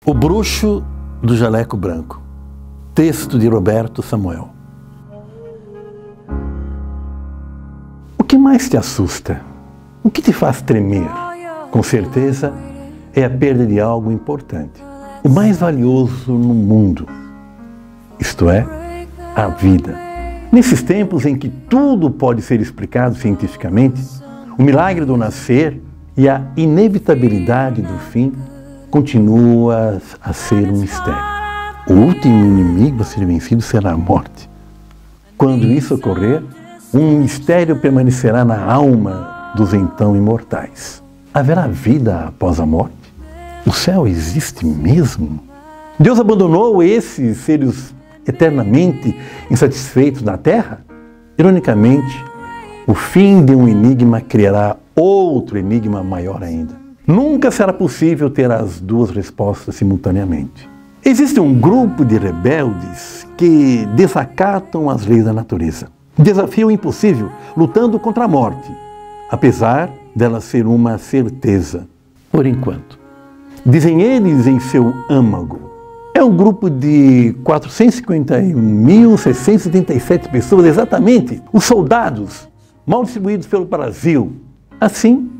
O Bruxo do Jaleco Branco. Texto de Roberto Samuel. O que mais te assusta? O que te faz tremer? Com certeza é a perda de algo importante, o mais valioso no mundo, isto é, a vida. Nesses tempos em que tudo pode ser explicado cientificamente, o milagre do nascer e a inevitabilidade do fim continua a ser um mistério. O último inimigo a ser vencido será a morte. Quando isso ocorrer, um mistério permanecerá na alma dos então imortais. Haverá vida após a morte? O céu existe mesmo? Deus abandonou esses seres eternamente insatisfeitos na terra? Ironicamente, o fim de um enigma criará outro enigma maior ainda. Nunca será possível ter as duas respostas simultaneamente. Existe um grupo de rebeldes que desacatam as leis da natureza. Desafiam o impossível, lutando contra a morte, apesar dela ser uma certeza, por enquanto. Dizem eles em seu âmago. É um grupo de 451.677 pessoas, exatamente, os soldados, mal distribuídos pelo Brasil. Assim,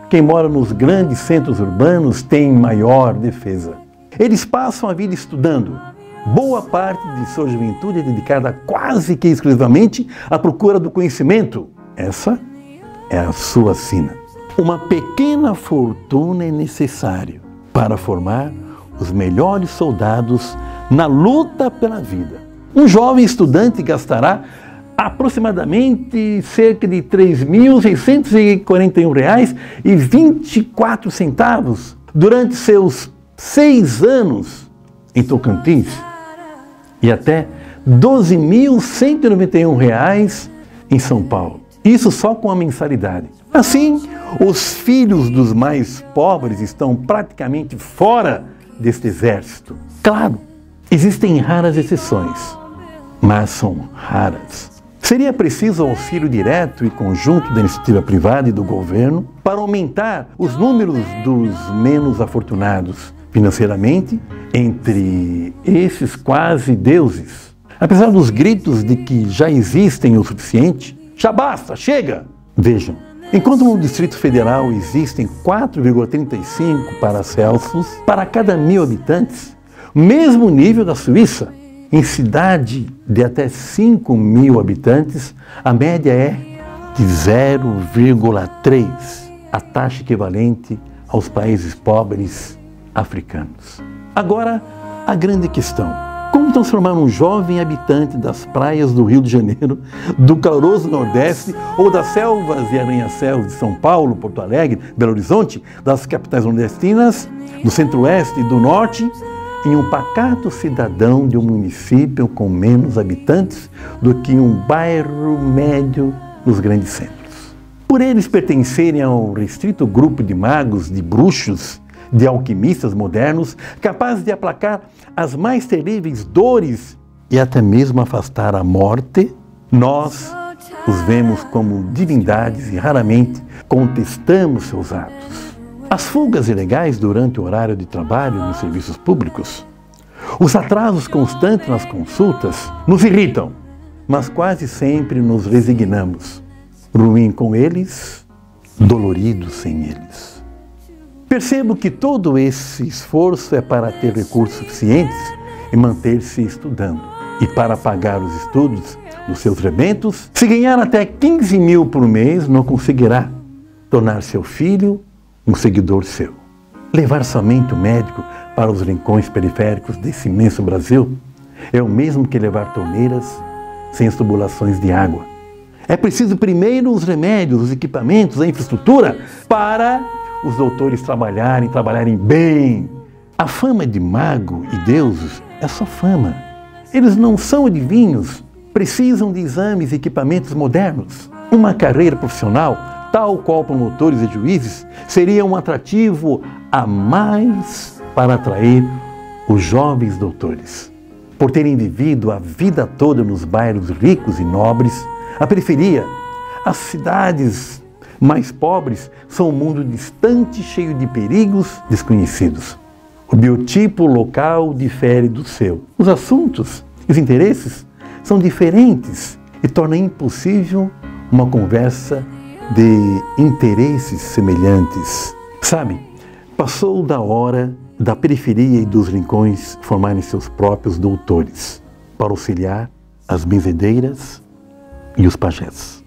quem mora nos grandes centros urbanos tem maior defesa. Eles passam a vida estudando. Boa parte de sua juventude é dedicada quase que exclusivamente à procura do conhecimento. Essa é a sua sina. Uma pequena fortuna é necessária para formar os melhores soldados na luta pela vida. Um jovem estudante gastará aproximadamente cerca de R$ 3.641,24 durante seus 6 anos em Tocantins e até R$ 12.191 em São Paulo. Isso só com a mensalidade. Assim, os filhos dos mais pobres estão praticamente fora deste exército. Claro, existem raras exceções, mas são raras. Seria preciso auxílio direto e conjunto da iniciativa privada e do governo para aumentar os números dos menos afortunados financeiramente entre esses quase deuses. Apesar dos gritos de que já existem o suficiente, já basta, chega! Vejam, enquanto no Distrito Federal existem 4,35 Paracelsos para cada 1.000 habitantes, mesmo nível da Suíça, em cidade de até 5.000 habitantes, a média é de 0,3, a taxa equivalente aos países pobres africanos. Agora, a grande questão: como transformar um jovem habitante das praias do Rio de Janeiro, do caloroso Nordeste ou das selvas e arranha-céus de São Paulo, Porto Alegre, Belo Horizonte, das capitais nordestinas, do Centro-Oeste e do Norte, em um pacato cidadão de um município com menos habitantes do que um bairro médio nos grandes centros? Por eles pertencerem ao restrito grupo de magos, de bruxos, de alquimistas modernos, capazes de aplacar as mais terríveis dores e até mesmo afastar a morte, nós os vemos como divindades e raramente contestamos seus atos. As fugas ilegais durante o horário de trabalho nos serviços públicos, os atrasos constantes nas consultas nos irritam, mas quase sempre nos resignamos. Ruim com eles, dolorido sem eles. Percebo que todo esse esforço é para ter recursos suficientes e manter-se estudando. E para pagar os estudos dos seus rebentos, se ganhar até 15.000 por mês, não conseguirá tornar seu filho um seguidor seu. Levar somente o médico para os rincões periféricos desse imenso Brasil é o mesmo que levar torneiras sem as tubulações de água. É preciso primeiro os remédios, os equipamentos, a infraestrutura para os doutores trabalharem bem. A fama de mago e deuses é só fama. Eles não são adivinhos, precisam de exames e equipamentos modernos. Uma carreira profissional, tal qual promotores e juízes, seria um atrativo a mais para atrair os jovens doutores. Por terem vivido a vida toda nos bairros ricos e nobres, a periferia, as cidades mais pobres são um mundo distante, cheio de perigos desconhecidos. O biotipo local difere do seu. Os assuntos e os interesses são diferentes e torna impossível uma conversa de interesses semelhantes. Sabe, passou da hora da periferia e dos rincões formarem seus próprios doutores para auxiliar as benzedeiras e os pajés.